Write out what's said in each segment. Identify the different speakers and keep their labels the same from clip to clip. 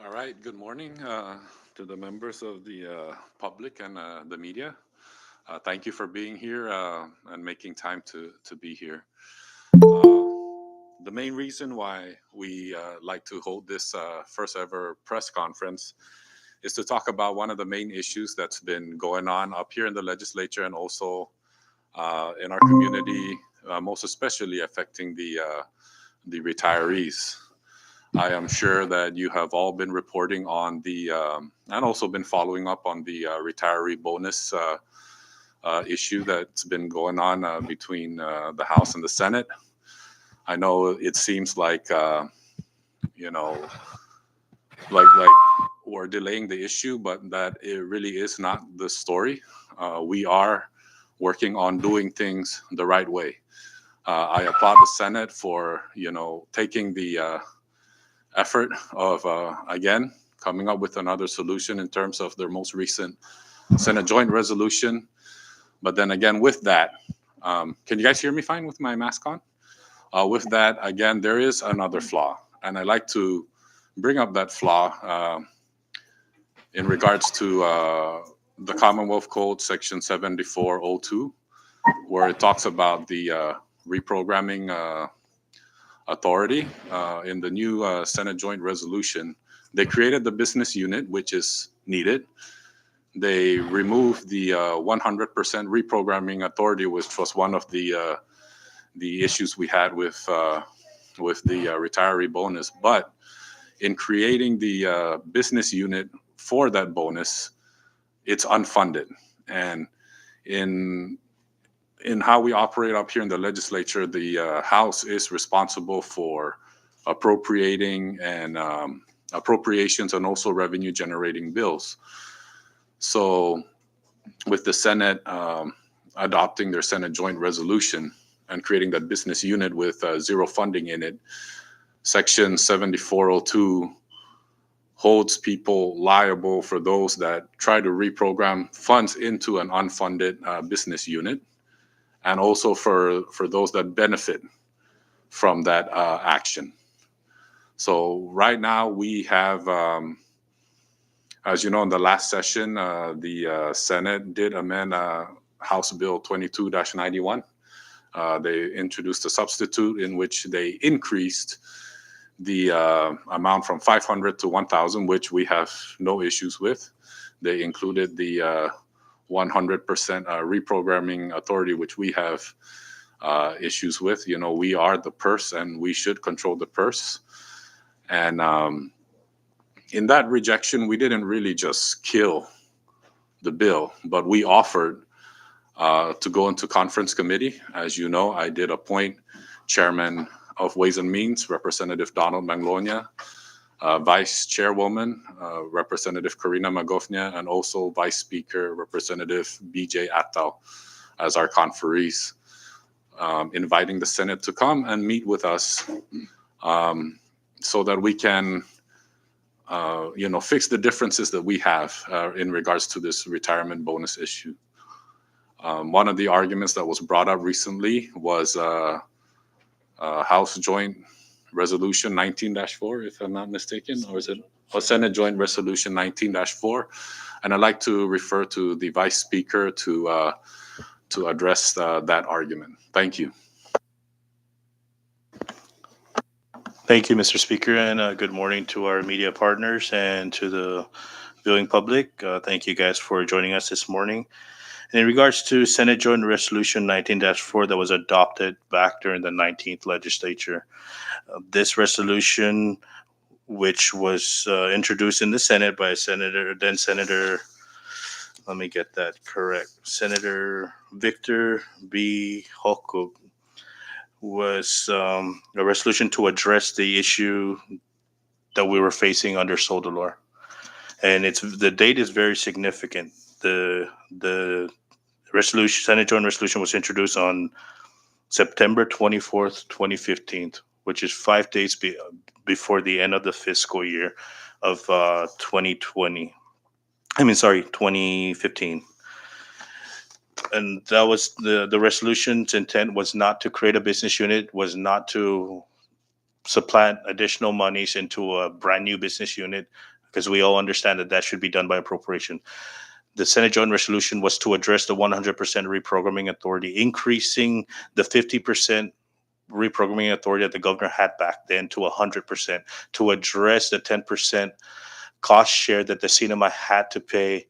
Speaker 1: All right, good morning to the members of the public and the media. Thank you for being here and making time to be here. The main reason why we like to hold this first ever press conference is to talk about one of the main issues that's been going on up here in the legislature and also in our community, most especially affecting the retirees. I am sure that you have all been reporting on the and also been following up on the retiree bonus issue that's been going on between the House and the Senate. I know it seems like you know like we're delaying the issue, but that it really is not the story. We are working on doing things the right way. I applaud the Senate for taking the effort of again coming up with another solution in terms of their most recent Senate joint resolution. But then again, with that, can you guys hear me fine with my mask on? With that, again, there is another flaw, and I like to bring up that flaw in regards to the Commonwealth Code, Section 7402, where it talks about the reprogramming authority. In the new Senate joint resolution, they created the business unit, which is needed. They removed the 100% reprogramming authority, which was one of the issues we had with the retiree bonus. But in creating the business unit for that bonus, it's unfunded. And in how we operate up here in the legislature, the House is responsible for appropriating and appropriations and also revenue generating bills. So, with the Senate adopting their Senate joint resolution and creating that business unit with zero funding in it, Section 7402 holds people liable for those that try to reprogram funds into an unfunded business unit, and also for those that benefit from that action. So right now we have, as you know, in the last session, the Senate did amend House Bill 22-91. They introduced a substitute in which they increased the amount from 500 to 1,000, which we have no issues with. They included the 100% reprogramming authority, which we have issues with. You know, we are the purse and we should control the purse. And in that rejection, we didn't really just kill the bill, but we offered to go into conference committee. As you know, I did appoint Chairman of Ways and Means, Representative Donald Manglonia, Vice Chairwoman, Representative Karina Magofnia, and also Vice Speaker, Representative BJ Attal, as our conferees, inviting the Senate to come and meet with us so that we can, fix the differences that we have in regards to this retirement bonus issue. One of the arguments that was brought up recently was House Joint Resolution 19-4, if I'm not mistaken, or is it Senate Joint Resolution 19-4? And I'd like to refer to the Vice Speaker to address that argument. Thank you.
Speaker 2: Thank you, Mr. Speaker, and good morning to our media partners and to the viewing public. Thank you guys for joining us this morning. And in regards to Senate Joint Resolution 19-4 that was adopted back during the 19th legislature, this resolution, which was introduced in the Senate by Senator, let me get that correct, Senator Victor B. Hokuk, was a resolution to address the issue that we were facing under Sodalor. And the date is very significant. The resolution, Senate Joint Resolution, was introduced on September 24th, 2015, which is 5 days before the end of the fiscal year of 2015. And that was the resolution's intent was not to create a business unit, was not to supplant additional monies into a brand new business unit, because we all understand that that should be done by appropriation. The Senate Joint Resolution was to address the 100% reprogramming authority, increasing the 50% reprogramming authority that the governor had back then to 100%, to address the 10% cost share that the cinema had to pay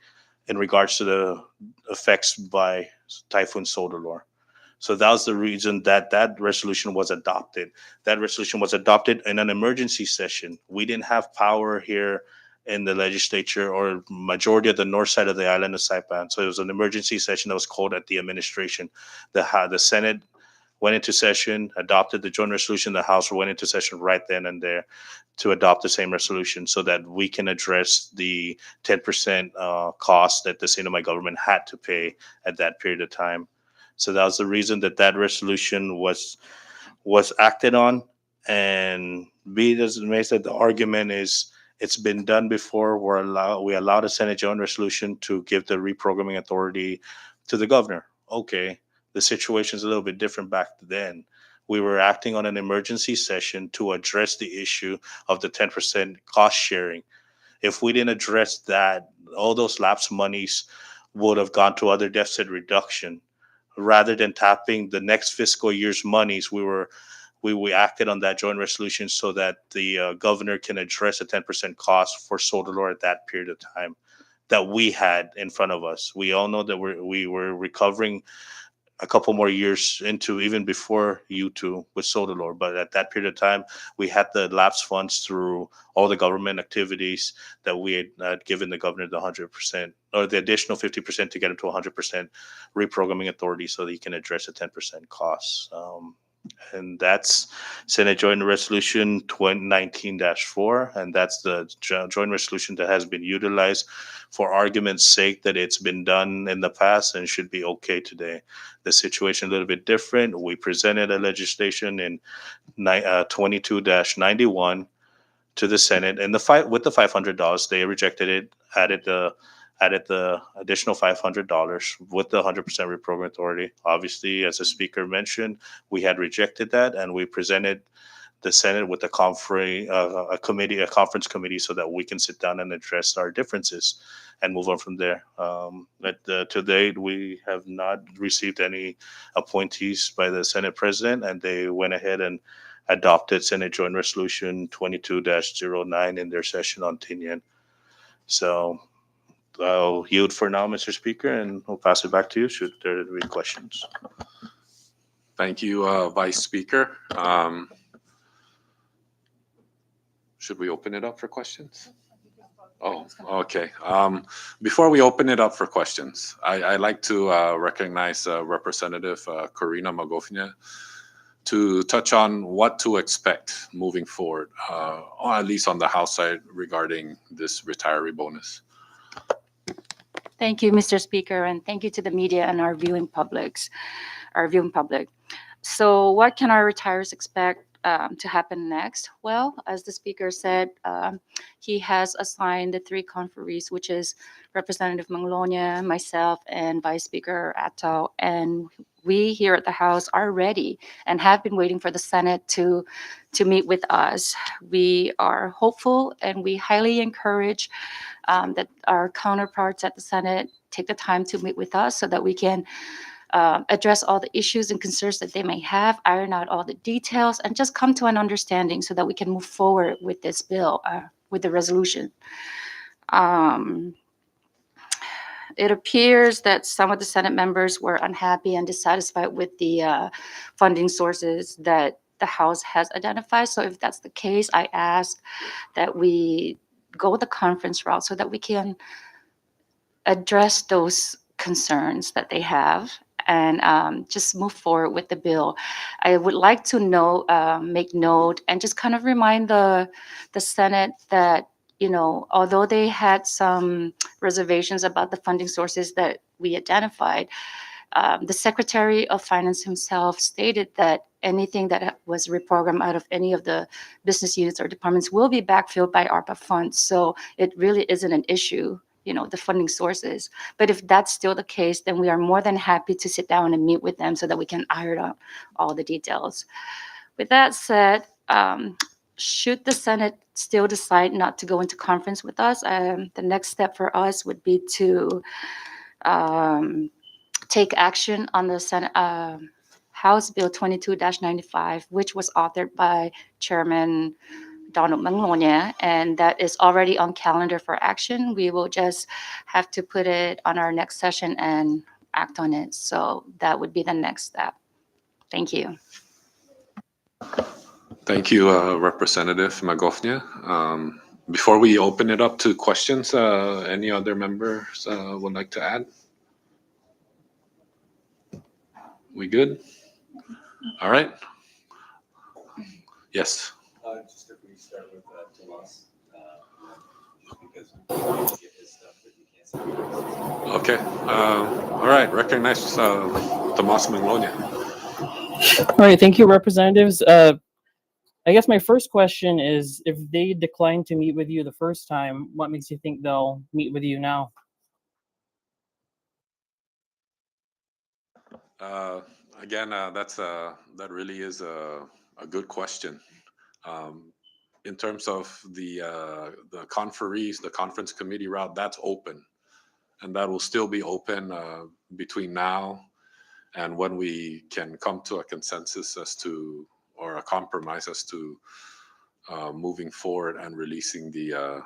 Speaker 2: in regards to the effects by Typhoon Sodelor. So that was the reason that that resolution was adopted. That resolution was adopted in an emergency session. We didn't have power here in the legislature or majority of the north side of the island of Saipan. So it was an emergency session that was called at the administration. The Senate went into session, adopted the joint resolution. The House went into session right then and there to adopt the same resolution so that we can address the 10% cost that the Sinai government had to pay at that period of time. So that was the reason that that resolution was acted on. And be it as it may, that the argument is it's been done before. We allowed a Senate joint resolution to give the reprogramming authority to the governor. Okay, the situation is a little bit different back then. We were acting on an emergency session to address the issue of the 10% cost sharing. If we didn't address that, all those lapse monies would have gone to other deficit reduction. Rather than tapping the next fiscal year's monies, we acted on that joint resolution so that the governor can address a 10% cost for Sodelor at that period of time that we had in front of us. We all know that we were recovering a couple more years into even before U2 with Sodelor, but at that period of time, we had the lapse funds through all the government activities that we had given the governor the 100% or the additional 50% to get him to 100% reprogramming authority so that he can address the 10% costs. And that's Senate Joint Resolution 2019-4, and that's the joint resolution that has been utilized for argument's sake that it's been done in the past and should be okay today. The situation a little bit different. We presented a legislation in 22-91 to the Senate, and with the $500, they rejected it, added the additional $500 with the 100% reprogram authority. Obviously, as the speaker mentioned, we had rejected that, and we presented the Senate with a conference committee, so that we can sit down and address our differences and move on from there. To date, we have not received any appointees by the Senate president, and they went ahead and adopted Senate Joint Resolution 22-09 in their session on Tinian. So I'll yield for now, Mr. Speaker, and we'll pass it back to you should there be questions.
Speaker 1: Thank you, Vice Speaker. Should we open it up for questions? Oh, okay. Before we open it up for questions, I'd like to recognize Representative Corina Magofnia to touch on what to expect moving forward, or at least on the House side regarding this retiree bonus.
Speaker 3: Thank you, Mr. Speaker, and thank you to the media and our viewing public. So what can our retirees expect to happen next? Well, as the speaker said, he has assigned the three conferees, which is Representative Manglonia, myself, and Vice Speaker Atto. And we here at the House are ready and have been waiting for the Senate to meet with us. We are hopeful and we highly encourage that our counterparts at the Senate take the time to meet with us so that we can address all the issues and concerns that they may have, iron out all the details, and just come to an understanding so that we can move forward with this bill, with the resolution. It appears that some of the Senate members were unhappy and dissatisfied with the funding sources that the House has identified. So if that's the case, I ask that we go the conference route so that we can address those concerns that they have and just move forward with the bill. I would like to make note and just kind of remind the Senate that, you know, although they had some reservations about the funding sources that we identified, the Secretary of Finance himself stated that anything that was reprogrammed out of any of the business units or departments will be backfilled by ARPA funds. So it really isn't an issue, you know, the funding sources. But if that's still the case, then we are more than happy to sit down and meet with them so that we can iron out all the details. With that said, should the Senate still decide not to go into conference with us, the next step for us would be to take action on the Senate House Bill 22-95, which was authored by Chairman Donald Manglona, and that is already on calendar for action. We will just have to put it on our next session and act on it. So that would be the next step. Thank you.
Speaker 1: Thank you, Representative Magofnia. Before we open it up to questions, any other members would like to add? We good? All right. Yes.
Speaker 4: Just if we start with Tomas, because we can't get his stuff, but you can't see it.
Speaker 1: Okay. All right. Recognize Tomas Manglona.
Speaker 5: All right, thank you, representatives. I guess my first question is, if they declined to meet with you the first time, what makes you think they'll meet with you now?
Speaker 1: Again, that really is a good question. In terms of the conferees, the conference committee route, that's open, and that will still be open between now and when we can come to a consensus as to, or a compromise as to moving forward and releasing the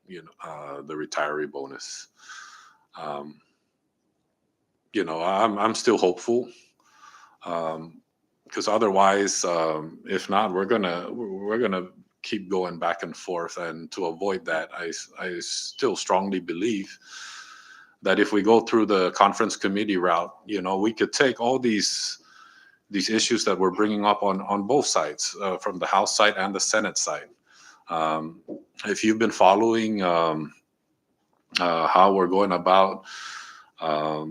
Speaker 1: the retiree bonus. I'm still hopeful, because otherwise, if not, we're gonna keep going back and forth. And to avoid that, I still strongly believe that if we go through the conference committee route, we could take all these issues that we're bringing up on both sides, from the House side and the Senate side. If you've been following how we're going about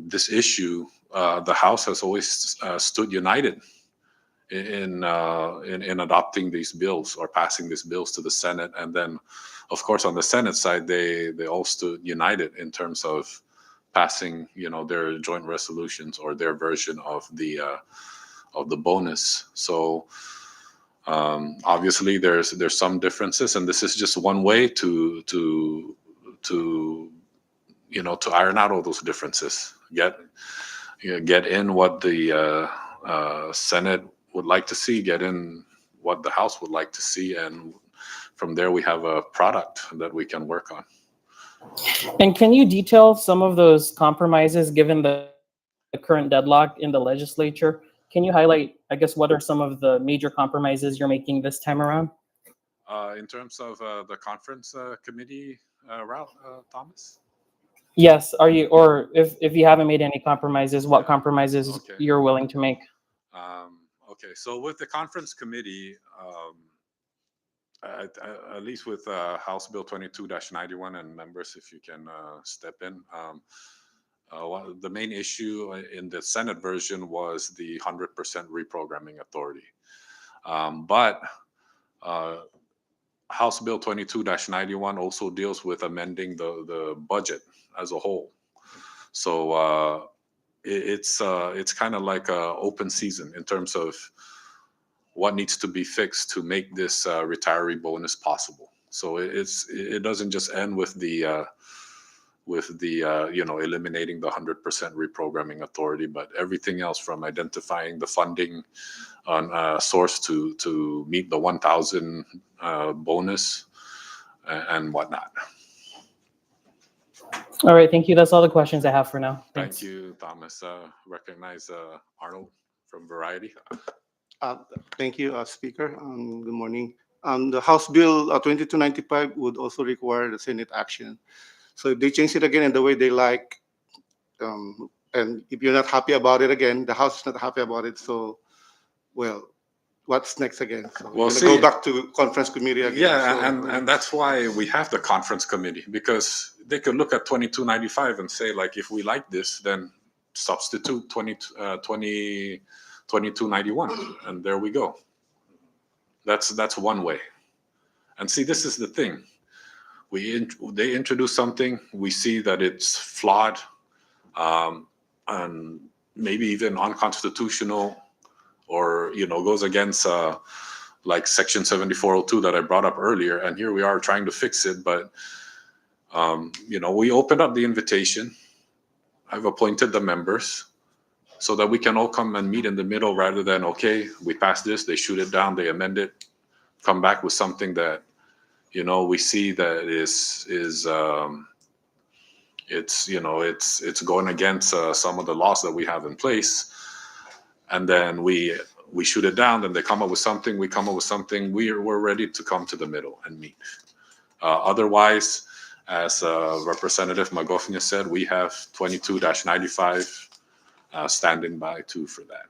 Speaker 1: this issue, the House has always stood united in adopting these bills or passing these bills to the Senate, and then, of course, on the Senate side, they all stood united in terms of passing, their joint resolutions or their version of the bonus. So obviously, there's some differences, and this is just one way to iron out all those differences. Get in what the Senate would like to see, get in what the House would like to see, and from there we have a product that we can work on.
Speaker 5: And can you detail some of those compromises given the current deadlock in the legislature? Can you highlight, I guess, what are some of the major compromises you're making this time around?
Speaker 1: In terms of the conference committee route, Thomas?
Speaker 5: Yes, are you, or if you haven't made any compromises, what compromises
Speaker 1: Okay.
Speaker 5: you're willing to make?
Speaker 1: Okay, so with the conference committee, at least with House Bill 22-91, and members, if you can step in, the main issue in the Senate version was the 100% reprogramming authority. But House Bill 22-91 also deals with amending the budget as a whole. So it's kind of like an open season in terms of what needs to be fixed to make this retiree bonus possible. So it doesn't just end with the eliminating the 100% reprogramming authority, but everything else, from identifying the funding on source to meet the 1,000 bonus and whatnot.
Speaker 5: All right, thank you. That's all the questions I have for now. Thanks.
Speaker 1: Thank you, Thomas. Recognize Arnold from Variety.
Speaker 6: Thank you, Speaker. Good morning. The House Bill 2295 would also require the Senate action. So if they change it again in the way they like, and if you're not happy about it again, the House is not happy about it. So, well, what's next again? So
Speaker 1: Well,
Speaker 6: we're gonna go back to conference committee again.
Speaker 1: Yeah,
Speaker 6: So,
Speaker 1: and that's why we have the conference committee, because they could look at 2295 and say, like, if we like this, then substitute 2291, and there we go. That's one way. And see, this is the thing. They introduce something, we see that it's flawed, and maybe even unconstitutional, or goes against like Section 7402 that I brought up earlier. And here we are trying to fix it. But, we opened up the invitation. I've appointed the members so that we can all come and meet in the middle rather than, okay, we pass this, they shoot it down, they amend it, come back with something that, we see that it's going against some of the laws that we have in place, and then we shoot it down. Then they come up with something. We come up with something. We're ready to come to the middle and meet. Otherwise, as Representative Magofnia said, we have 22-95 standing by too for that.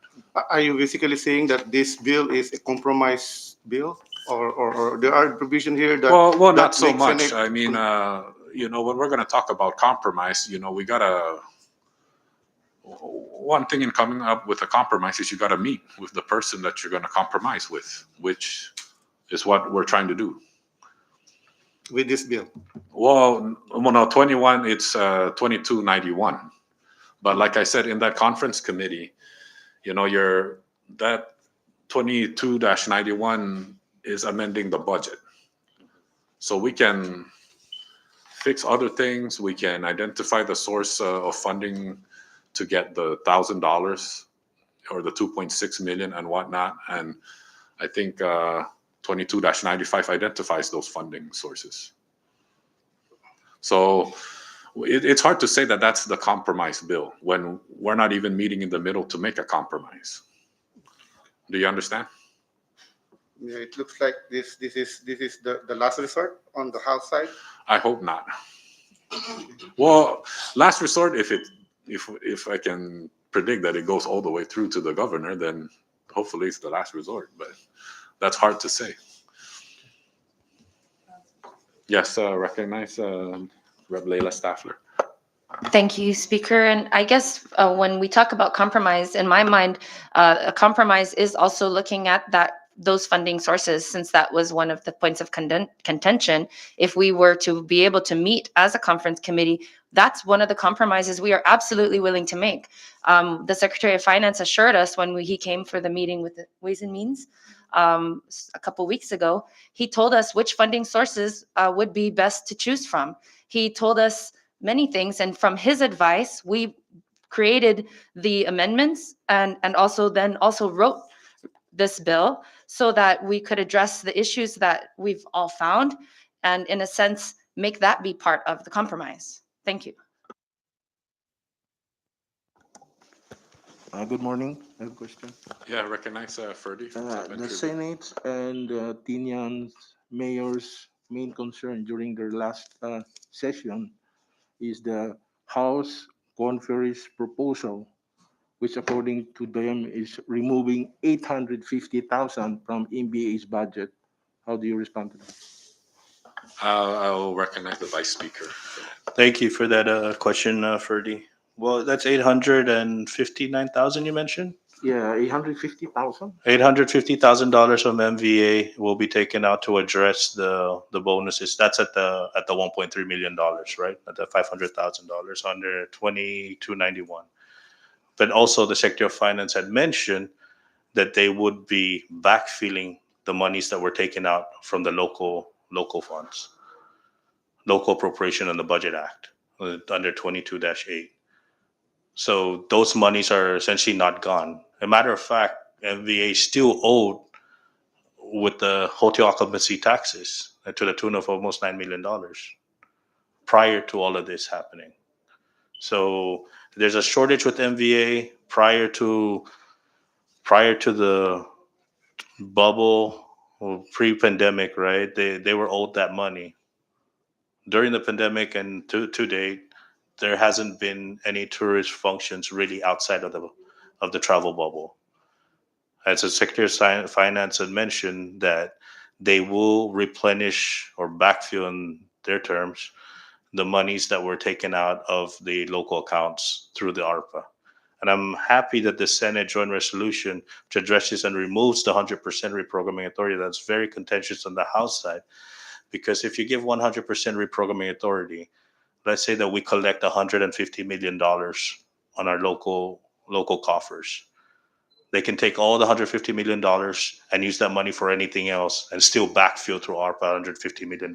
Speaker 6: Are you basically saying that this bill is a compromise bill, or there are provision here that?
Speaker 1: Well,
Speaker 6: that
Speaker 1: not so
Speaker 6: makes
Speaker 1: much.
Speaker 6: Senate-
Speaker 1: I mean, when we're going to talk about compromise, we got to. One thing in coming up with a compromise is you got to meet with the person that you're going to compromise with, which is what we're trying to do.
Speaker 6: with this bill?
Speaker 1: Well, no, 21, it's 2291. But like I said, in that conference committee, that 22-91 is amending the budget. So we can fix other things. We can identify the source of funding to get the $1,000 or the 2.6 million and whatnot. And I think 22-95 identifies those funding sources. So it's hard to say that that's the compromise bill when we're not even meeting in the middle to make a compromise. Do you understand?
Speaker 6: Yeah, it looks like this is the last resort on the House side.
Speaker 1: I hope not. Well, last resort, if I can predict that it goes all the way through to the governor, then hopefully it's the last resort. But that's hard to say. Yes, recognize Rep. Leila Staffler.
Speaker 7: Thank you, Speaker. And I guess when we talk about compromise, in my mind, a compromise is also looking at those funding sources, since that was one of the points of contention. If we were to be able to meet as a conference committee, that's one of the compromises we are absolutely willing to make. The Secretary of Finance assured us when he came for the meeting with the Ways and Means a couple weeks ago, he told us which funding sources would be best to choose from. He told us many things, and from his advice, we created the amendments and also wrote this bill so that we could address the issues that we've all found and, in a sense, make that be part of the compromise. Thank you.
Speaker 8: Good morning. I have a question.
Speaker 1: Yeah, recognize Ferdy. From
Speaker 8: The
Speaker 1: South
Speaker 8: Senate and Tinian's mayor's main concern during their last session is the House Conference proposal, which according to them is removing 850,000 from MBA's budget. How do you respond to that?
Speaker 1: I'll recognize the Vice Speaker.
Speaker 2: Thank you for that question, Ferdy. Well, that's 859,000 you mentioned.
Speaker 8: Yeah, 850,000.
Speaker 2: $850,000 from MVA will be taken out to address the bonuses. That's at the $1.3 million, right? At the $500,000 under 2291. But also the Secretary of Finance had mentioned that they would be backfilling the monies that were taken out from the local funds, local appropriation on the Budget Act under 22-8. So those monies are essentially not gone. As a matter of fact, MVA still owed with the hotel occupancy taxes to the tune of almost $9 million prior to all of this happening. So there's a shortage with MVA prior to the bubble or pre-pandemic, right? They were owed that money. During the pandemic and to date, there hasn't been any tourist functions really outside of the travel bubble. As the Secretary of Finance had mentioned, that they will replenish or backfill in their terms the monies that were taken out of the local accounts through the ARPA. And I'm happy that the Senate Joint Resolution, which addresses and removes the 100% reprogramming authority, that's very contentious on the House side. Because if you give 100% reprogramming authority, let's say that we collect $150 million on our local coffers. They can take all the $150 million and use that money for anything else and still backfill through ARPA $150 million.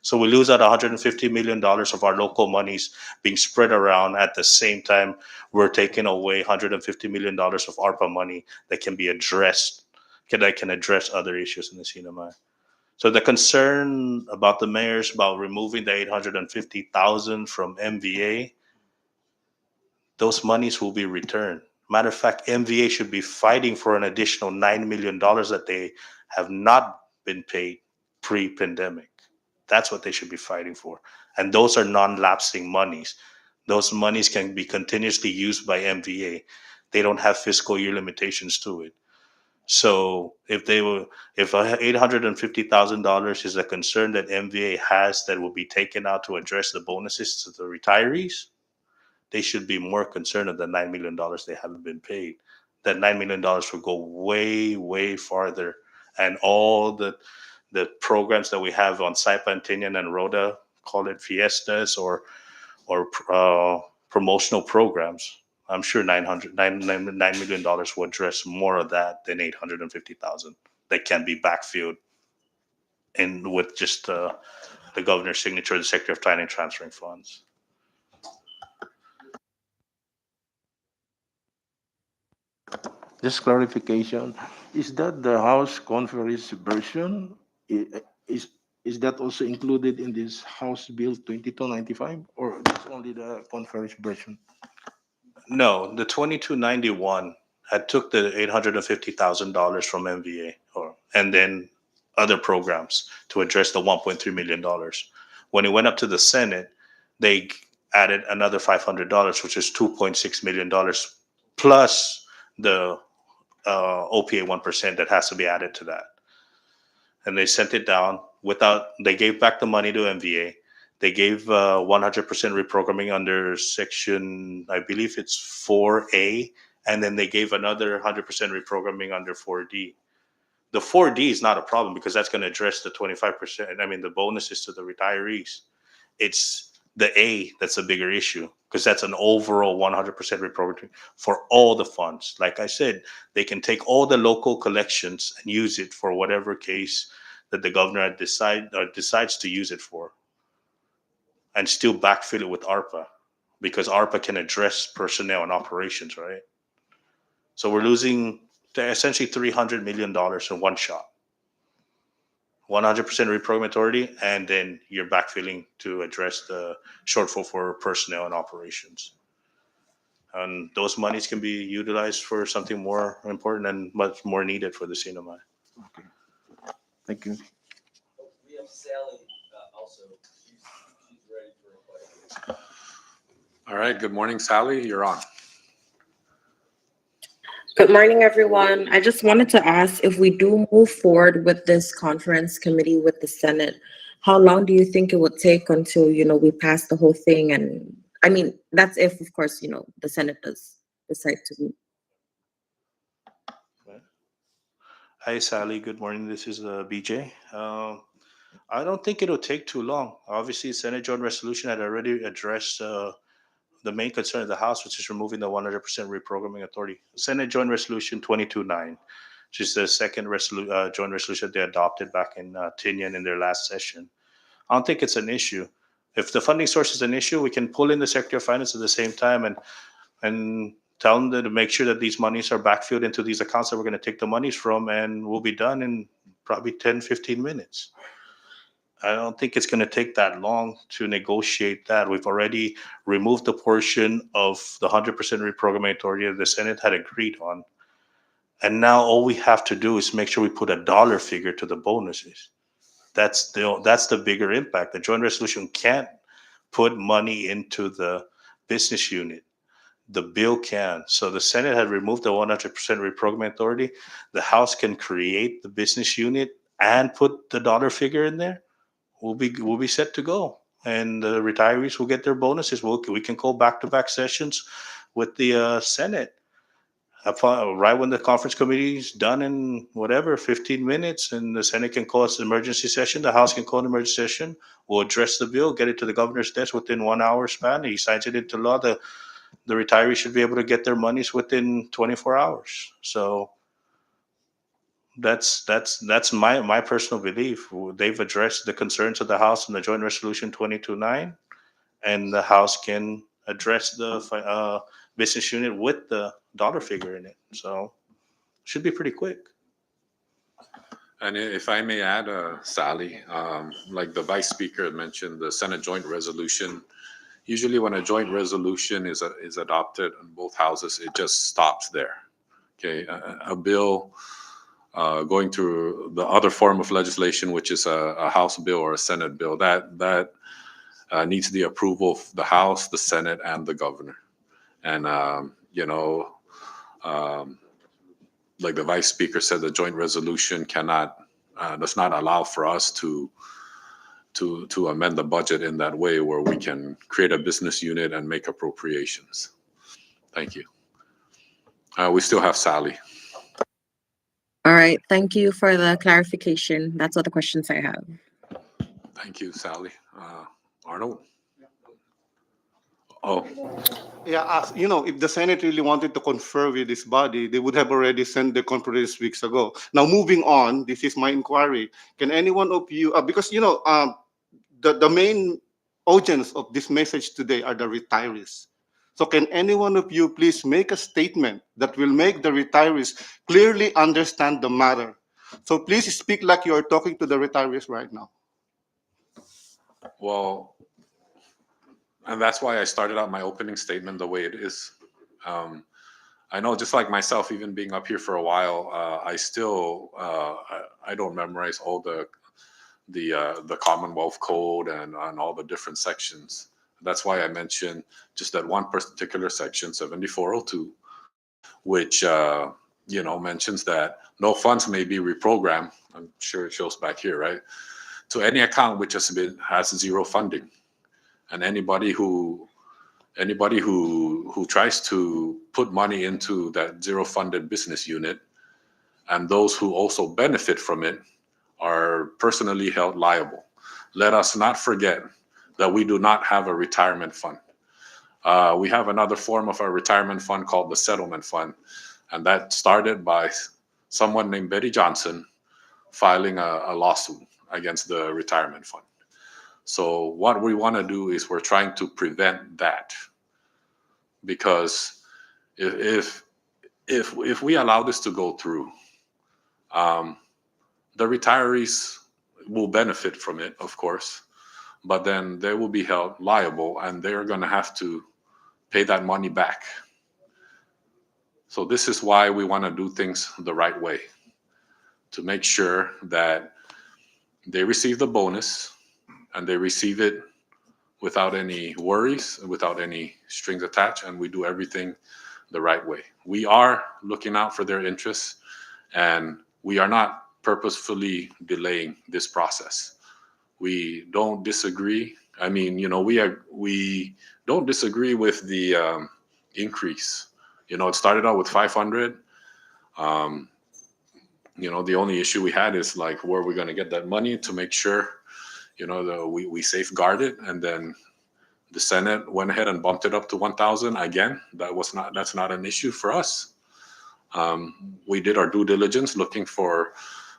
Speaker 2: So we lose out $150 million of our local monies being spread around at the same time we're taking away $150 million of ARPA money that can be addressed, that can address other issues in the CNMI. So the concern about the mayors about removing the $850,000 from MVA, those monies will be returned. Matter of fact, MVA should be fighting for an additional $9 million that they have not been paid pre-pandemic. That's what they should be fighting for. And those are non-lapsing monies. Those monies can be continuously used by MVA. They don't have fiscal year limitations to it. So if $850,000 is a concern that MVA has that will be taken out to address the bonuses to the retirees, they should be more concerned of the $9 million they haven't been paid. That $9 million will go way, way farther. And all the programs that we have on Saipa and Tinian and Rhoda, call it fiestas or promotional programs, I'm sure $9 million will address more of that than $850,000 that can be backfilled in with just the governor's signature, the Secretary of Planning, transferring funds.
Speaker 8: Just clarification, is that the House conference version? Is that also included in this House Bill 2295, or just only the conference version?
Speaker 2: No, the 2291 had took the $850,000 from MVA and then other programs to address the $1.3 million. When it went up to the Senate, they added another $500, which is $2.6 million, plus the OPA 1% that has to be added to that. And they sent it down they gave back the money to MVA. They gave 100% reprogramming under section, I believe it's 4A, and then they gave another 100% reprogramming under 4D. The 4D is not a problem because that's going to address the 25%, the bonuses to the retirees. It's the A that's a bigger issue because that's an overall 100% reprogramming for all the funds. Like I said, they can take all the local collections and use it for whatever case that the governor decides to use it for, and still backfill it with ARPA because ARPA can address personnel and operations, right? So we're losing essentially $300 million in one shot. 100% reprogramming authority, and then you're backfilling to address the shortfall for personnel and operations. And those monies can be utilized for something more important and much more needed for the CNMI.
Speaker 8: Okay. Thank you.
Speaker 4: We have Sally also. She's ready for a question.
Speaker 1: All right, good morning, Sally, you're on.
Speaker 9: Good morning, everyone. I just wanted to ask, if we do move forward with this conference committee with the Senate, how long do you think it would take until, we pass the whole thing? And that's if, of course, the Senate does decide to move.
Speaker 2: Hi, Sally. Good morning. This is BJ. I don't think it'll take too long. Obviously, Senate Joint Resolution had already addressed the main concern of the House, which is removing the 100% reprogramming authority. Senate Joint Resolution 229, which is the second joint resolution they adopted back in Tinian in their last session. I don't think it's an issue. If the funding source is an issue, we can pull in the Secretary of Finance at the same time and tell them to make sure that these monies are backfilled into these accounts that we're going to take the monies from, and we'll be done in probably 10, 15 minutes. I don't think it's going to take that long to negotiate that. We've already removed the portion of the 100% reprogramming authority that the Senate had agreed on. And now all we have to do is make sure we put a dollar figure to the bonuses. That's the bigger impact. The joint resolution can't put money into the business unit. The bill can. So the Senate had removed the 100% reprogramming authority. The House can create the business unit and put the dollar figure in there. We'll be set to go, and the retirees will get their bonuses. We can call back-to-back sessions with the Senate. Right when the conference committee is done in 15 minutes, and the Senate can call us an emergency session, the House can call an emergency session. We'll address the bill, get it to the governor's desk within 1 hour span. He signs it into law. the retirees should be able to get their monies within 24 hours. So that's my personal belief. They've addressed the concerns of the House in the Joint Resolution 22-9, and the House can address the business unit with the dollar figure in it. So should be pretty quick.
Speaker 1: And if I may add, Sally, like the Vice Speaker had mentioned, the Senate Joint Resolution, usually when a joint resolution is adopted in both houses, it just stops there. Okay, a bill going through the other form of legislation, which is a House bill or a Senate bill, that needs the approval of the House, the Senate, and the governor. And like the Vice Speaker said, the joint resolution does not allow for us to amend the budget in that way where we can create a business unit and make appropriations. Thank you. We still have Sally.
Speaker 9: All right, thank you for the clarification. That's all the questions I have.
Speaker 1: Thank you, Sally. Arnold? Oh,
Speaker 6: Yeah, if the Senate really wanted to confer with this body, they would have already sent the conference weeks ago. Now, moving on, this is my inquiry. Can any one of you, because the main audience of this message today are the retirees. So can any one of you please make a statement that will make the retirees clearly understand the matter? So please speak like you are talking to the retirees right now.
Speaker 1: well, and that's why I started out my opening statement the way it is. I know, just like myself, even being up here for a while, I still I don't memorize all the Commonwealth Code and all the different sections. That's why I mentioned just that one particular section, 7402, which mentions that no funds may be reprogrammed. I'm sure it shows back here, right? To any account which has zero funding. And anybody who tries to put money into that zero funded business unit, and those who also benefit from it, are personally held liable. Let us not forget that we do not have a retirement fund. We have another form of our retirement fund called the settlement fund, and that started by someone named Betty Johnson filing a lawsuit against the retirement fund. So what we want to do is we're trying to prevent that, because if we allow this to go through, the retirees will benefit from it, of course, but then they will be held liable and they're going to have to pay that money back. So this is why we want to do things the right way, to make sure that they receive the bonus and they receive it without any worries, without any strings attached, and we do everything the right way. We are looking out for their interests, and we are not purposefully delaying this process. We don't disagree. I mean, we don't disagree with the increase. It started out with 500. The only issue we had is like, where are we going to get that money to make sure, we safeguard it. And then the Senate went ahead and bumped it up to 1,000 again. That's not an issue for us. We did our due diligence looking for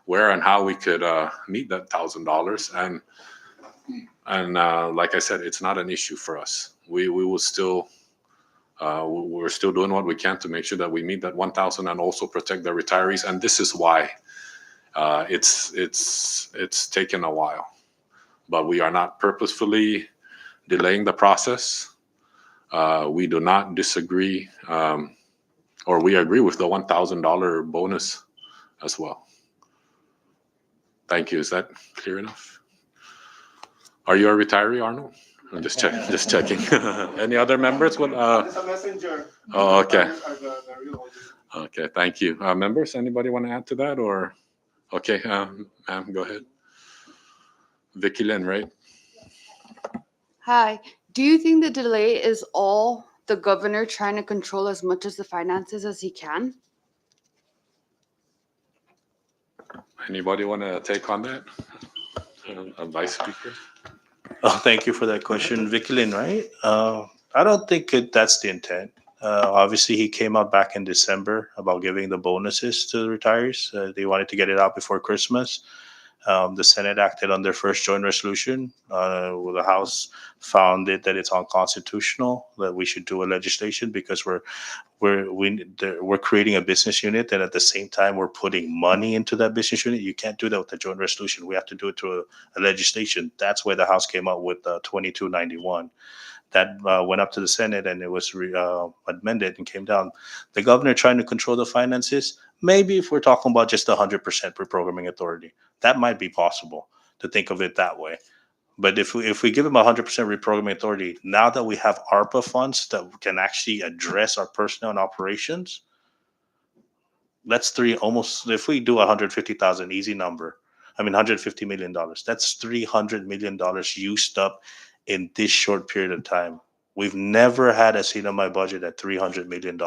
Speaker 1: where and how we could meet that $1,000. And like I said, it's not an issue for us. We will still, we're still doing what we can to make sure that we meet that 1,000 and also protect the retirees. And this is why it's taken a while. But we are not purposefully delaying the process. We do not disagree, or we agree with the $1,000 bonus as well. Thank you. Is that clear enough? Are you a retiree, Arnold? I'm just checking. Just checking. Any other members?
Speaker 6: It's a messenger.
Speaker 1: Oh, okay.
Speaker 6: The real audience.
Speaker 1: Okay. Thank you. Members, anybody want to add to that, or? Okay, ma'am, go ahead. Vicky Lynn, right?
Speaker 10: Hi. Do you think the delay is all the governor trying to control as much as the finances as he can?
Speaker 1: Anybody want to take on that? Vice Speaker?
Speaker 2: Oh, thank you for that question, Vicky Lynn, right? I don't think that's the intent. Obviously, he came out back in December about giving the bonuses to the retirees. They wanted to get it out before Christmas. The Senate acted on their first joint resolution. The House found that it's unconstitutional, that we should do a legislation because we're creating a business unit, and at the same time we're putting money into that business unit. You can't do that with a joint resolution. We have to do it through a legislation. That's why the House came out with 2291. That went up to the Senate and it was amended and came down. The governor trying to control the finances. Maybe if we're talking about just 100% reprogramming authority, that might be possible to think of it that way. But if we give him 100% reprogramming authority, now that we have ARPA funds that can actually address our personnel and operations, that's if we do 150,000, easy number. I mean, $150 million. That's $300 million used up in this short period of time. We've never had a CNMI budget at $300 million.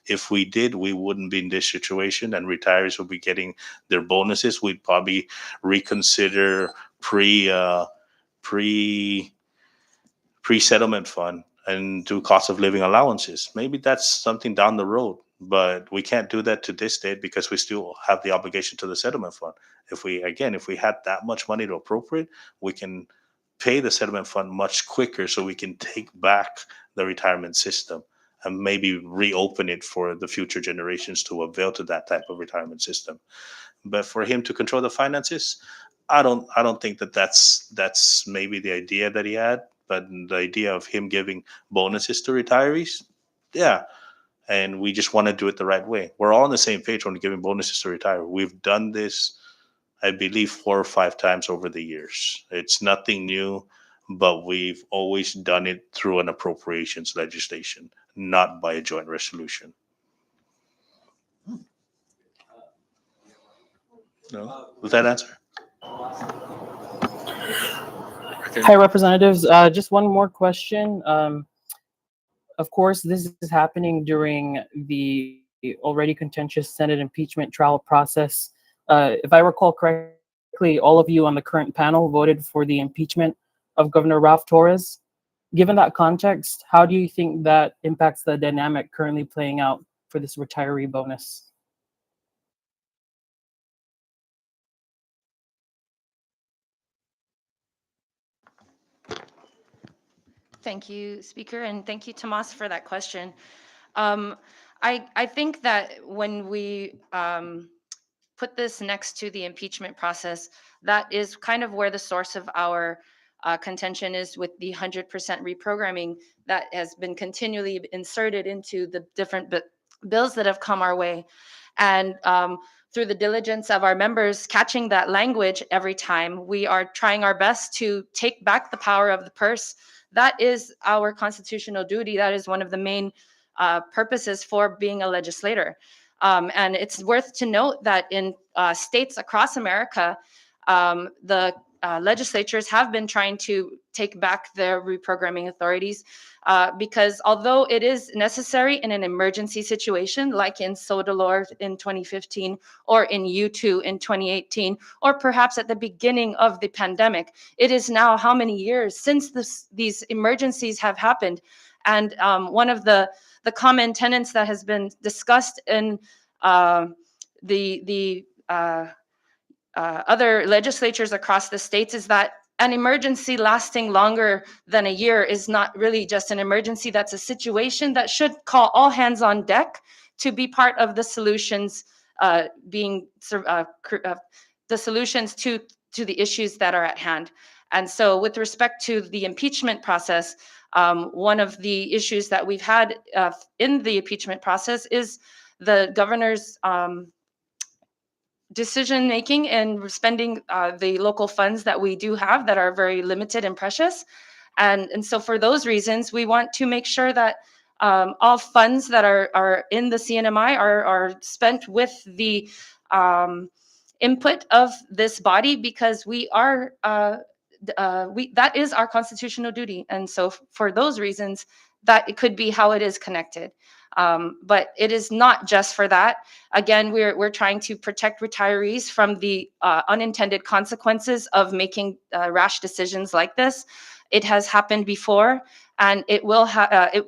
Speaker 2: If we did, we wouldn't be in this situation and retirees would be getting their bonuses. We'd probably reconsider pre-settlement fund and do cost of living allowances. Maybe that's something down the road, but we can't do that to this date because we still have the obligation to the settlement fund. If we had that much money to appropriate, we can pay the settlement fund much quicker so we can take back the retirement system and maybe reopen it for the future generations to avail to that type of retirement system. But for him to control the finances, I don't think that's maybe the idea that he had, but the idea of him giving bonuses to retirees, yeah. And we just want to do it the right way. We're all on the same page when giving bonuses to retire. We've done this, I believe, 4 or 5 times over the years. It's nothing new, but we've always done it through an appropriations legislation, not by a joint resolution. No? Was that answer?
Speaker 5: Hi, representatives. Just one more question. Of course, this is happening during the already contentious Senate impeachment trial process. If I recall correctly, all of you on the current panel voted for the impeachment of Governor Ralph Torres. Given that context, how do you think that impacts the dynamic currently playing out for this retiree bonus?
Speaker 7: Thank you, Speaker, and thank you, Tomas, for that question. I think that when we put this next to the impeachment process, that is kind of where the source of our contention is with the 100% reprogramming that has been continually inserted into the different bills that have come our way. And through the diligence of our members catching that language every time, we are trying our best to take back the power of the purse. That is our constitutional duty. That is one of the main purposes for being a legislator. And it's worth to note that in states across America, the legislatures have been trying to take back their reprogramming authorities because although it is necessary in an emergency situation, like in Sodalor in 2015 or in U2 in 2018, or perhaps at the beginning of the pandemic, it is now how many years since these emergencies have happened. And one of the common tenets that has been discussed in the other legislatures across the states is that an emergency lasting longer than a year is not really just an emergency. That's a situation that should call all hands on deck to be part of the solutions, the solutions to the issues that are at hand. And so with respect to the impeachment process, one of the issues that we've had in the impeachment process is the governor's decision making and spending the local funds that we do have that are very limited and precious. And so for those reasons, we want to make sure that all funds that are in the CNMI are spent with the input of this body, because we are that is our constitutional duty. And so for those reasons, that it could be how it is connected. But it is not just for that. Again, we're trying to protect retirees from the unintended consequences of making rash decisions like this. It has happened before, and it will have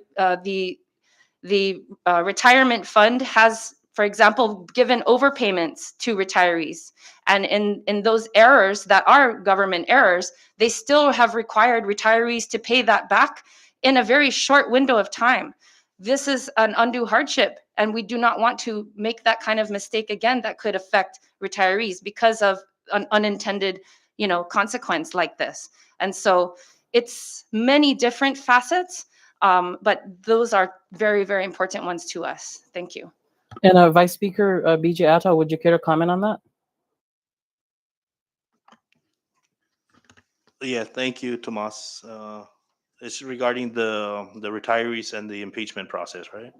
Speaker 7: the retirement fund has, for example, given overpayments to retirees. And in those errors that are government errors, they still have required retirees to pay that back in a very short window of time. This is an undue hardship, and we do not want to make that kind of mistake again that could affect retirees because of an unintended, consequence like this. And so it's many different facets, but those are very, very important ones to us. Thank you.
Speaker 5: And Vice Speaker BJ Atta, would you care to comment on that?
Speaker 2: Yeah, thank you, Tomas. It's regarding the retirees and the impeachment process, right?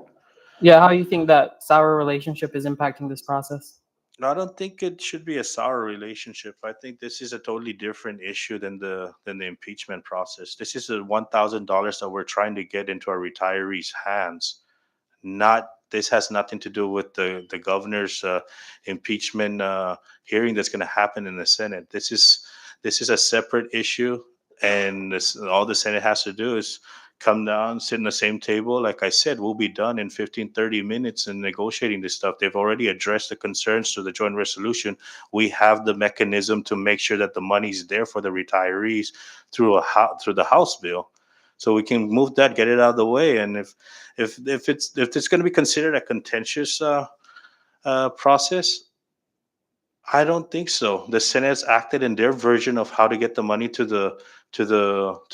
Speaker 5: Yeah, how you think that sour relationship is impacting this process?
Speaker 2: I don't think it should be a sour relationship. I think this is a totally different issue than the impeachment process. This is a $1,000 that we're trying to get into our retirees' hands. This has nothing to do with the governor's impeachment hearing that's going to happen in the Senate. This is a separate issue, and all the Senate has to do is come down, sit in the same table. Like I said, we'll be done in 15, 30 minutes in negotiating this stuff. They've already addressed the concerns to the joint resolution. We have the mechanism to make sure that the money's there for the retirees through the House bill. So we can move that, get it out of the way. And if it's going to be considered a contentious process, I don't think so. The Senate has acted in their version of how to get the money to the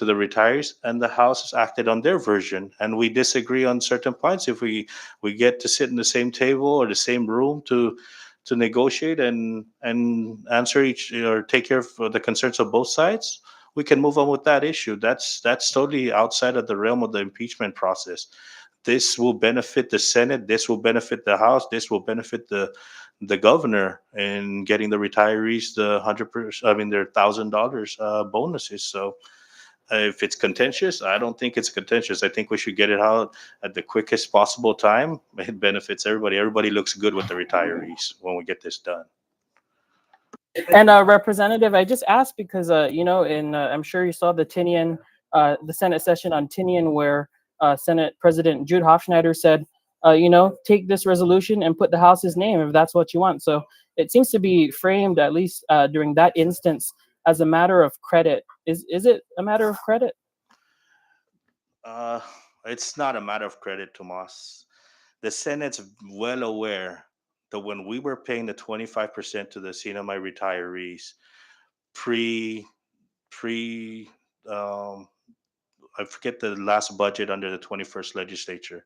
Speaker 2: retirees, and the House has acted on their version. And we disagree on certain points. If we get to sit in the same table or the same room to negotiate and answer each or take care of the concerns of both sides, we can move on with that issue. That's totally outside of the realm of the impeachment process. This will benefit the Senate. This will benefit the House. This will benefit the governor in getting the retirees the their $1,000 bonuses. So if it's contentious, I don't think it's contentious. I think we should get it out at the quickest possible time. It benefits everybody. Everybody looks good with the retirees when we get this done.
Speaker 5: And Representative, I just asked because I'm sure you saw the Senate session on Tinian where Senate President Jude Hofschneider said, take this resolution and put the House's name if that's what you want. So it seems to be framed, at least during that instance, as a matter of credit. Is it a matter of credit?
Speaker 2: It's not a matter of credit, Tomas. The Senate's well aware that when we were paying the 25% to the CNMI retirees I forget the last budget under the 21st legislature,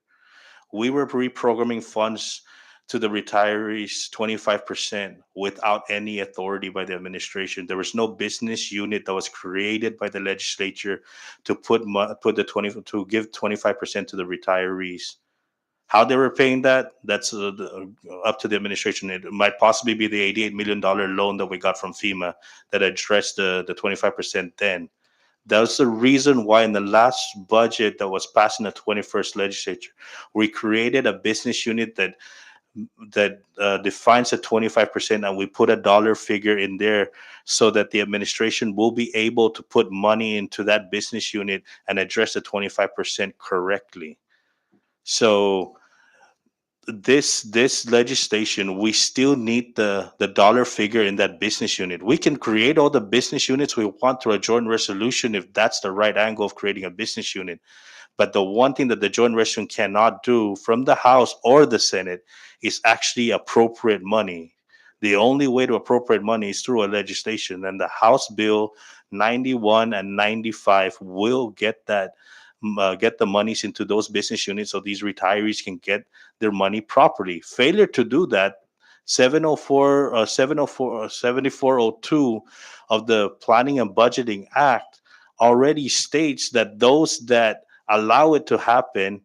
Speaker 2: we were reprogramming funds to the retirees 25% without any authority by the administration. There was no business unit that was created by the legislature to to give 25% to the retirees. How they were paying that, that's up to the administration. It might possibly be the $88 million loan that we got from FEMA that addressed the 25% then. That's the reason why in the last budget that was passed in the 21st legislature, we created a business unit that defines the 25%, and we put a dollar figure in there so that the administration will be able to put money into that business unit and address the 25% correctly. So this legislation, we still need the dollar figure in that business unit. We can create all the business units we want through a joint resolution if that's the right angle of creating a business unit. But the one thing that the joint resolution cannot do from the House or the Senate is actually appropriate money. The only way to appropriate money is through a legislation, and the House Bill 91 and 95 will get the monies into those business units so these retirees can get their money properly. Failure to do that, 7402 of the Planning and Budgeting Act already states that those that allow it to happen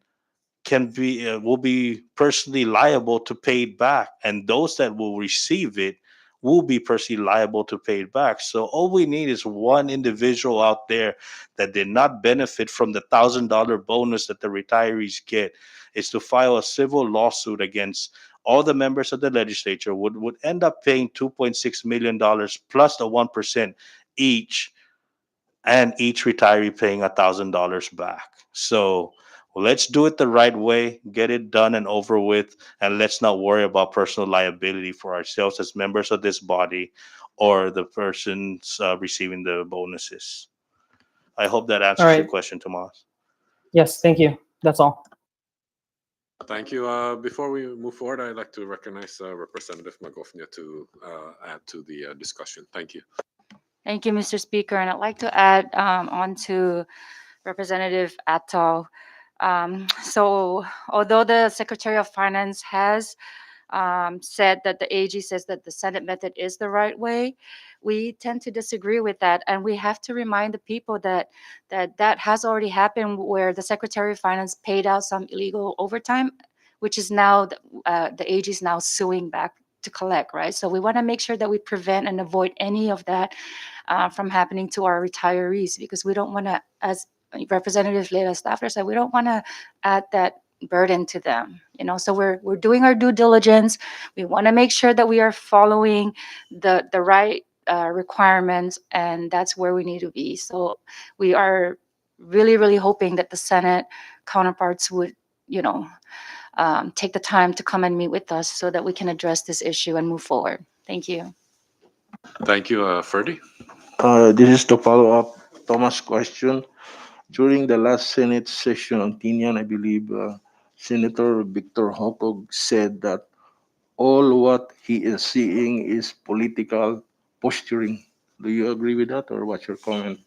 Speaker 2: will be personally liable to pay it back, and those that will receive it will be personally liable to pay it back. So all we need is one individual out there that did not benefit from the $1,000 bonus that the retirees get, is to file a civil lawsuit against all the members of the legislature, would end up paying $2.6 million plus the 1% each and each retiree paying $1,000 back. So let's do it the right way, get it done and over with, and let's not worry about personal liability for ourselves as members of this body or the persons receiving the bonuses. I hope that answers your
Speaker 5: right.
Speaker 2: question, Tomas.
Speaker 5: Yes, thank you. That's all.
Speaker 1: Thank you. Before we move forward, I'd like to recognize Representative Magofnia to add to the discussion. Thank you.
Speaker 3: Thank you, Mr. Speaker. And I'd like to add on to Representative Atto. So although the Secretary of Finance has said that the AG says that the Senate method is the right way, we tend to disagree with that. And we have to remind the people that that has already happened, where the Secretary of Finance paid out some illegal overtime, which is now the AG is now suing back to collect, right? So we want to make sure that we prevent and avoid any of that from happening to our retirees, because we don't want to, as Representative Leila Staffler said, we don't want to add that burden to them. So we're doing our due diligence. We want to make sure that we are following the right requirements, and that's where we need to be. So we are really, really hoping that the Senate counterparts would, take the time to come and meet with us so that we can address this issue and move forward. Thank you.
Speaker 1: Thank you, Ferdy.
Speaker 8: This is to follow up Thomas' question. During the last Senate session on Tinian, I believe Senator Victor Hokog said that all what he is seeing is political posturing. Do you agree with that, or what's your comment?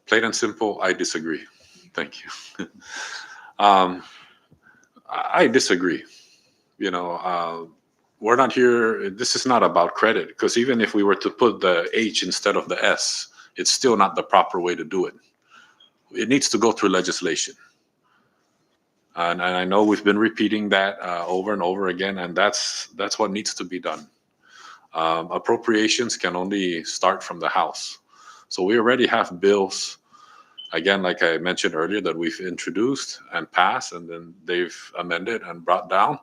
Speaker 1: Plain and simple, I disagree. Thank you. I disagree. We're not here. This is not about credit, because even if we were to put the H instead of the S, it's still not the proper way to do it. It needs to go through legislation. And I know we've been repeating that over and over again, and that's what needs to be done. Appropriations can only start from the House. So we already have bills, again, like I mentioned earlier, that we've introduced and passed, and then they've amended and brought down.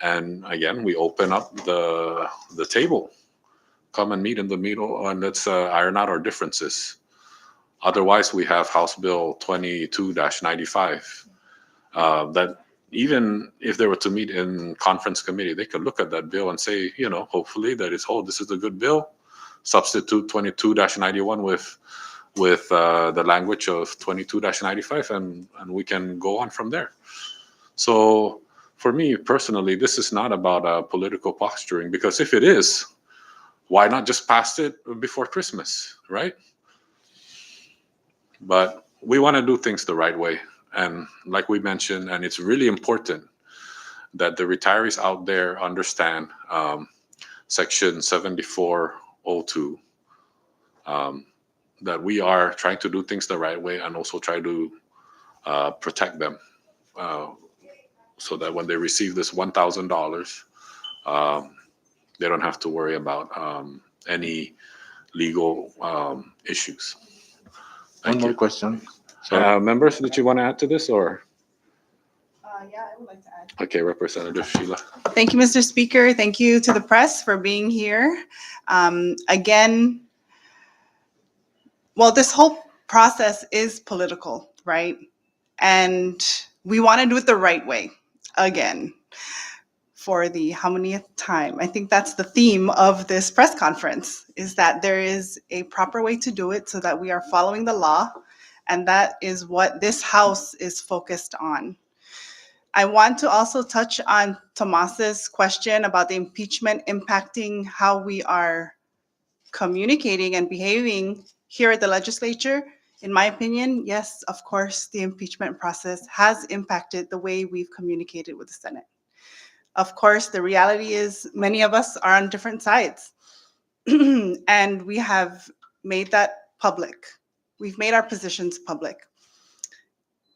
Speaker 1: And again, we open up the table. Come and meet in the middle, and let's iron out our differences. Otherwise, we have House Bill 22-95 that even if they were to meet in conference committee, they could look at that bill and say, hopefully that is, this is a good bill. Substitute 22-91 with the language of 22-95, and we can go on from there. So for me personally, this is not about political posturing, because if it is, why not just pass it before Christmas, right? But we want to do things the right way. And like we mentioned, and it's really important that the retirees out there understand Section 7402, that we are trying to do things the right way and also try to protect them so that when they receive this $1,000, they don't have to worry about any legal issues.
Speaker 8: One more question.
Speaker 1: Members, did you want to add to this, or?
Speaker 11: Yeah, I would like to add.
Speaker 1: Okay, Representative Sheila.
Speaker 11: Thank you, Mr. Speaker. Thank you to the press for being here. Again, well, this whole process is political, right? And we want to do it the right way. Again, for the how manyth time? I think that's the theme of this press conference, is that there is a proper way to do it so that we are following the law. And that is what this House is focused on. I want to also touch on Tomas's question about the impeachment impacting how we are communicating and behaving here at the legislature. In my opinion, yes, of course, the impeachment process has impacted the way we've communicated with the Senate. Of course, the reality is many of us are on different sides, and we have made that public. We've made our positions public.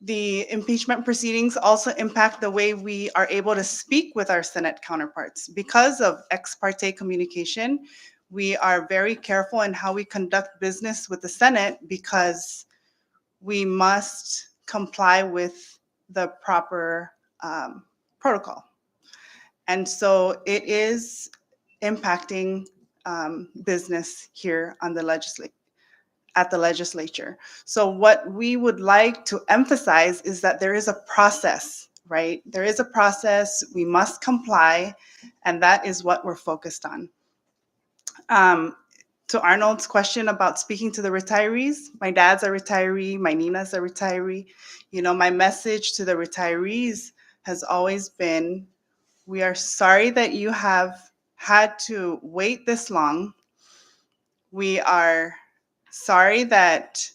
Speaker 11: The impeachment proceedings also impact the way we are able to speak with our Senate counterparts. Because of ex parte communication, we are very careful in how we conduct business with the Senate, because we must comply with the proper protocol. And so it is impacting business here on the at the legislature. So what we would like to emphasize is that there is a process, right? There is a process. We must comply, and that is what we're focused on. To Arnold's question about speaking to the retirees, my dad's a retiree, my Nina's a retiree. You know, my message to the retirees has always been, we are sorry that you have had to wait this long. We are sorry that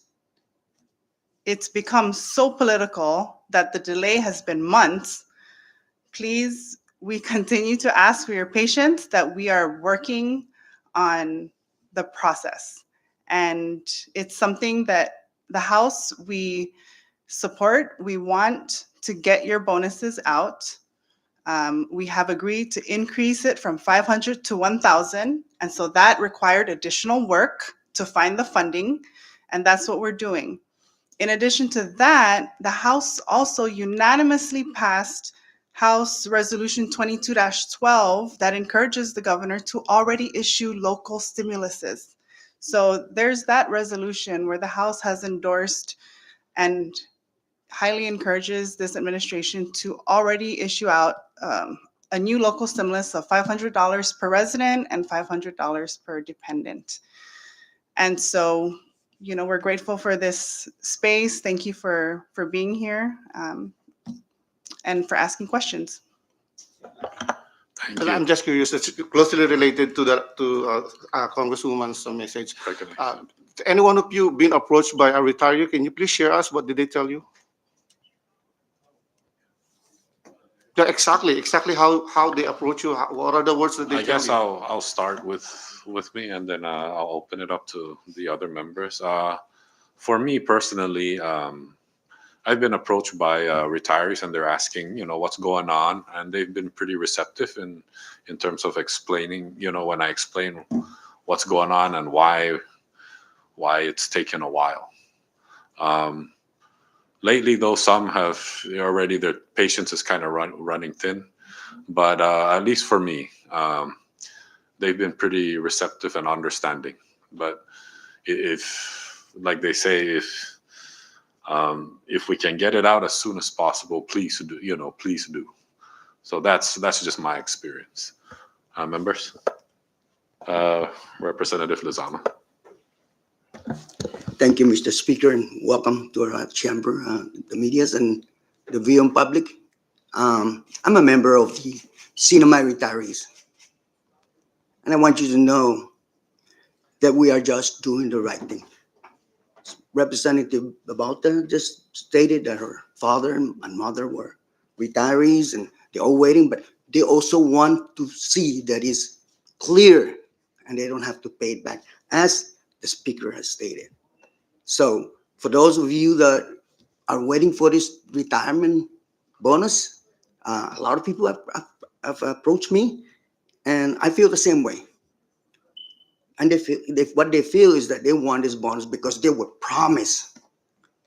Speaker 11: it's become so political that the delay has been months. Please, we continue to ask for your patience, that we are working on the process. And it's something that the House, we support. We want to get your bonuses out. We have agreed to increase it from 500 to 1,000. And so that required additional work to find the funding. And that's what we're doing. In addition to that, the House also unanimously passed House Resolution 22-12 that encourages the governor to already issue local stimuluses. So there's that resolution where the House has endorsed and highly encourages this administration to already issue out a new local stimulus of $500 per resident and $500 per dependent. And so, you know, we're grateful for this space. Thank you for being here and for asking questions.
Speaker 1: Thank
Speaker 6: And I'm
Speaker 1: you.
Speaker 6: just curious, it's closely related to Congresswoman's message.
Speaker 1: Recognize.
Speaker 6: Any one of you been approached by a retiree? Can you please share us? What did they tell you? Yeah, exactly how they approach you. What are the words that they
Speaker 1: I
Speaker 6: tell
Speaker 1: guess
Speaker 6: you?
Speaker 1: I'll start with me, and then I'll open it up to the other members. For me personally, I've been approached by retirees, and they're asking, you know, what's going on, and they've been pretty receptive in terms of explaining. You know, when I explain what's going on and why it's taken a while. Lately, though, some have already, their patience is kind of running thin. But at least for me, they've been pretty receptive and understanding. But if, like they say, if we can get it out as soon as possible, please do. You know, please do. So that's just my experience. Members, Representative Lizama.
Speaker 12: Thank you, Mr. Speaker, and welcome to our chamber, the medias and the viewing public. I'm a member of the CNMI retirees, and I want you to know that we are just doing the right thing. Representative Babaute just stated that her father and mother were retirees and they're all waiting, but they also want to see that it's clear and they don't have to pay it back, as the speaker has stated. So for those of you that are waiting for this retirement bonus, a lot of people have approached me, and I feel the same way. And what they feel is that they want this bonus because they were promised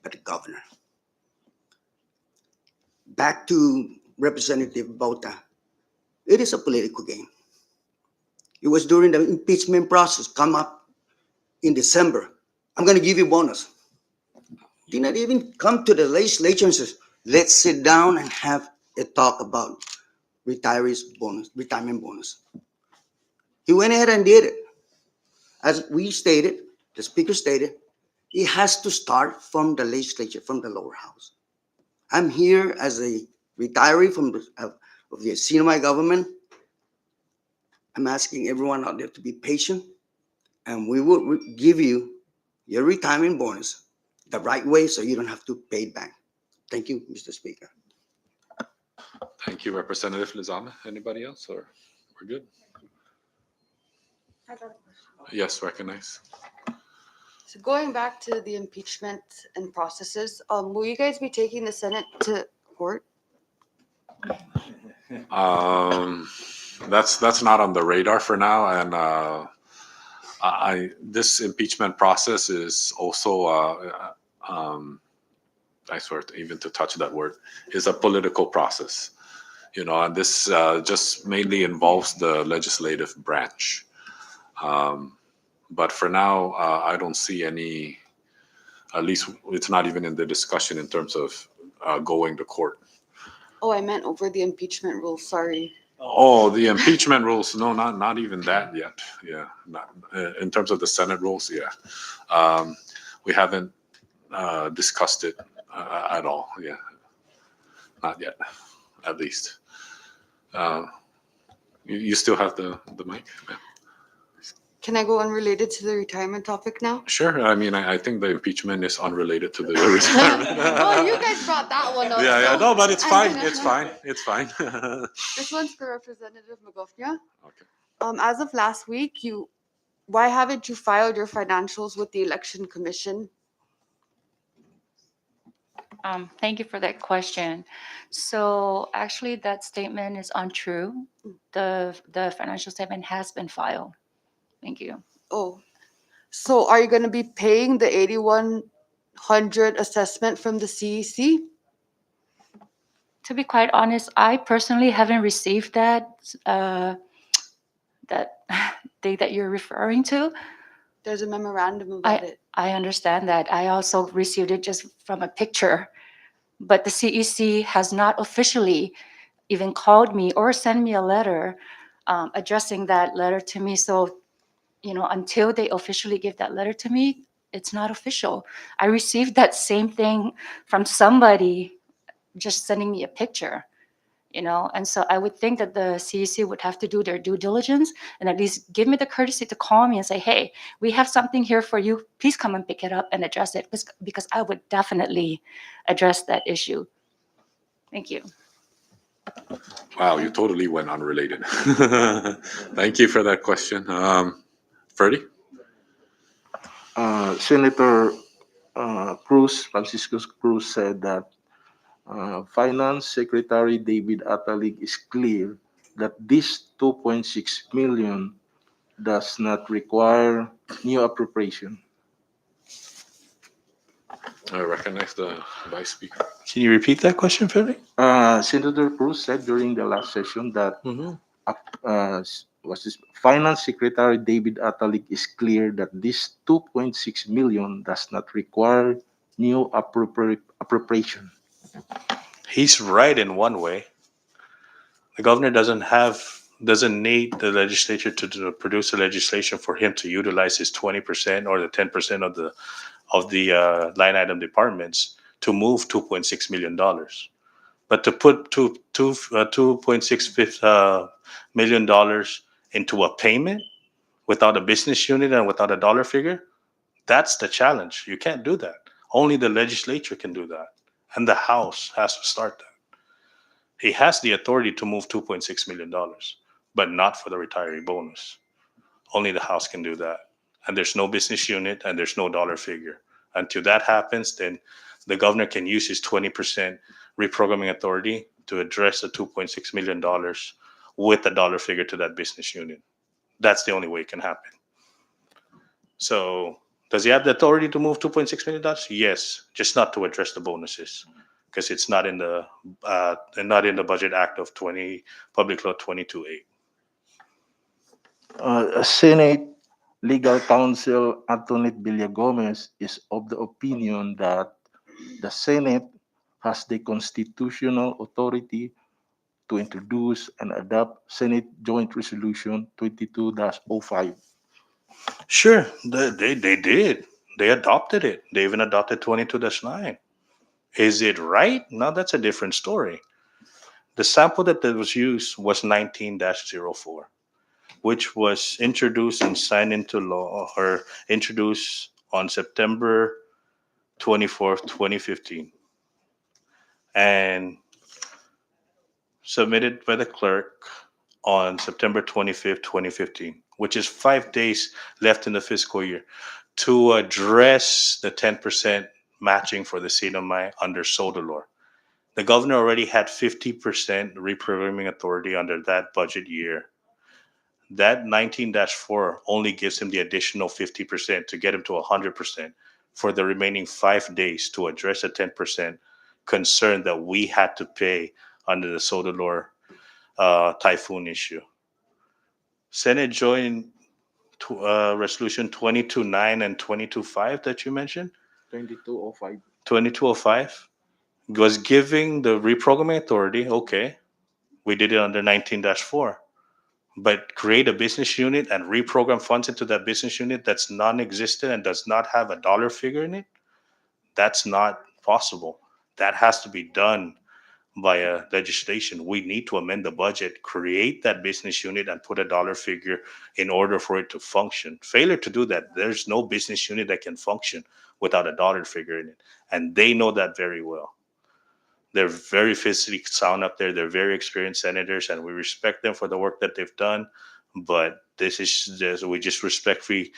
Speaker 12: by the governor. Back to Representative Babaute, it is a political game. It was during the impeachment process, come up in December. I'm going to give you a bonus. Did not even come to the legislature and says, let's sit down and have a talk about retirement bonus. He went ahead and did it. As we stated, the speaker stated, it has to start from the legislature, from the lower house. I'm here as a retiree from of the CNMI government. I'm asking everyone out there to be patient, and we will give you your retirement bonus the right way so you don't have to pay it back. Thank you, Mr. Speaker.
Speaker 1: Thank you, Representative Lizama. Anybody else, or we're good? Yes, recognize.
Speaker 10: So going back to the impeachment and processes, will you guys be taking the Senate to court?
Speaker 1: That's not on the radar for now, and this impeachment process is also I swear even to touch that word, is a political process, you know, and this just mainly involves the legislative branch. But for now, I don't see any, at least it's not even in the discussion in terms of going to court.
Speaker 10: Oh, I meant over the impeachment rules, sorry.
Speaker 1: Oh, the impeachment rules, no, not even that yet. Yeah, not, in terms of the Senate rules, yeah. We haven't discussed it at all, yeah. Not yet, at least. You still have the mic? Yeah.
Speaker 10: Can I go unrelated to the retirement topic now?
Speaker 1: Sure. I mean, I think the impeachment is unrelated to the retirement.
Speaker 10: Oh, you guys brought that one up.
Speaker 1: Yeah,
Speaker 10: so
Speaker 1: no, but it's
Speaker 10: I'm
Speaker 1: fine.
Speaker 10: gonna-
Speaker 1: It's fine. It's fine.
Speaker 10: This one's for Representative Magofnia.
Speaker 1: Okay.
Speaker 10: As of last week, why haven't you filed your financials with the Election Commission?
Speaker 3: Thank you for that question. So actually, that statement is untrue. The financial statement has been filed. Thank you.
Speaker 10: Oh, so are you going to be paying the 8,100 assessment from the CEC?
Speaker 3: To be quite honest, I personally haven't received that that date that you're referring to.
Speaker 10: There's a memorandum about it.
Speaker 3: I understand that. I also received it just from a picture, but the CEC has not officially even called me or sent me a letter addressing that letter to me. So, until they officially give that letter to me, it's not official. I received that same thing from somebody just sending me a picture. And so I would think that the CEC would have to do their due diligence and at least give me the courtesy to call me and say, hey, we have something here for you. Please come and pick it up and address it, because I would definitely address that issue. Thank you.
Speaker 1: Wow, you totally went unrelated. Thank you for that question. Freddie?
Speaker 8: Senator Cruz, Francisco Cruz said that Finance Secretary David Atalig is clear that this 2.6 million does not require new appropriation.
Speaker 1: I recognize the Vice Speaker.
Speaker 2: Can you repeat that question, Freddie?
Speaker 8: Senator Cruz said during the last session that Finance Secretary David Atalig is clear that this 2.6 million does not require new appropriation.
Speaker 2: He's right in one way. The governor doesn't need the legislature to produce a legislation for him to utilize his 20% or the 10% of the line item departments to move $2.6 million. But to put $2.6 million into a payment without a business unit and without a dollar figure, that's the challenge. You can't do that. Only the legislature can do that. And the House has to start that. He has the authority to move $2.6 million, but not for the retiree bonus. Only the House can do that. And there's no business unit and there's no dollar figure. Until that happens, then the governor can use his 20% reprogramming authority to address the $2.6 million with a dollar figure to that business unit. That's the only way it can happen. So does he have the authority to move $2.6 million? Yes, just not to address the bonuses, because it's not in the Budget Act of Public Law 22.8.
Speaker 8: Senate Legal Counsel Antoinette Villagomez is of the opinion that the Senate has the constitutional authority to introduce and adopt Senate Joint Resolution 22-05.
Speaker 2: Sure, they did. They adopted it. They even adopted 22-9. Is it right? Now that's a different story. The sample that was used was 19-04, which was introduced and signed into law, or introduced on September 24th, 2015, and submitted by the clerk on September 25th, 2015, which is 5 days left in the fiscal year, to address the 10% matching for the CNMI under SODA. The governor already had 50% reprogramming authority under that budget year. That 19-4 only gives him the additional 50% to get him to 100% for the remaining 5 days to address a 10% concern that we had to pay under the SODA typhoon issue. Senate Joint Resolution 22-9 and 22-5 that you mentioned?
Speaker 8: 2205.
Speaker 2: 2205 was giving the reprogramming authority, okay, we did it under 19-4. But create a business unit and reprogram funds into that business unit that's non-existent and does not have a dollar figure in it, that's not possible. That has to be done via legislation. We need to amend the budget, create that business unit and put a dollar figure in order for it to function. Failure to do that, there's no business unit that can function without a dollar figure in it. And they know that very well. They're very physically sound up there. They're very experienced senators, and we respect them for the work that they've done. But this is just, we just respectfully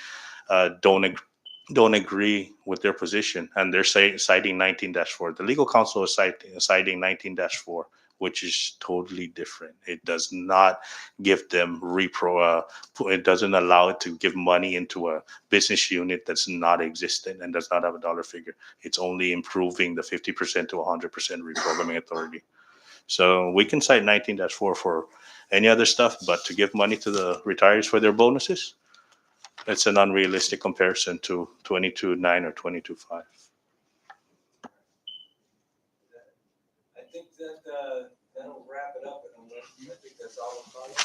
Speaker 2: don't agree with their position, and they're citing 19-4. The legal counsel is citing 19-4, which is totally different. It does not give them it doesn't allow it to give money into a business unit that's not existent and does not have a dollar figure. It's only improving the 50% to 100% reprogramming authority. So we can cite 19-4 for any other stuff, but to give money to the retirees for their bonuses, it's an unrealistic comparison to 22-9 or 22-5.
Speaker 4: I think that'll wrap it up. And I think that's all I'm talking.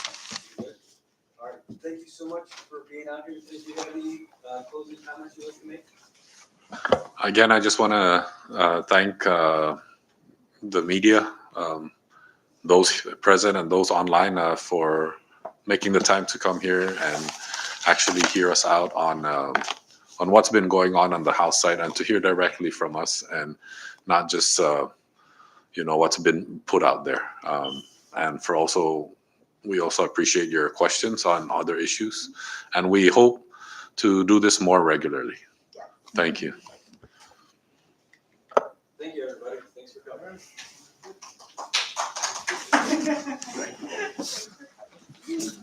Speaker 4: All right, thank you so much for being out here. Did you have any closing comments you'd like to make?
Speaker 1: Again, I just want to thank the media, those present and those online, for making the time to come here and actually hear us out on what's been going on the House side, and to hear directly from us and not just what's been put out there. And we also appreciate your questions on other issues, and we hope to do this more regularly. Thank you.
Speaker 4: Thank you, everybody. Thanks for coming.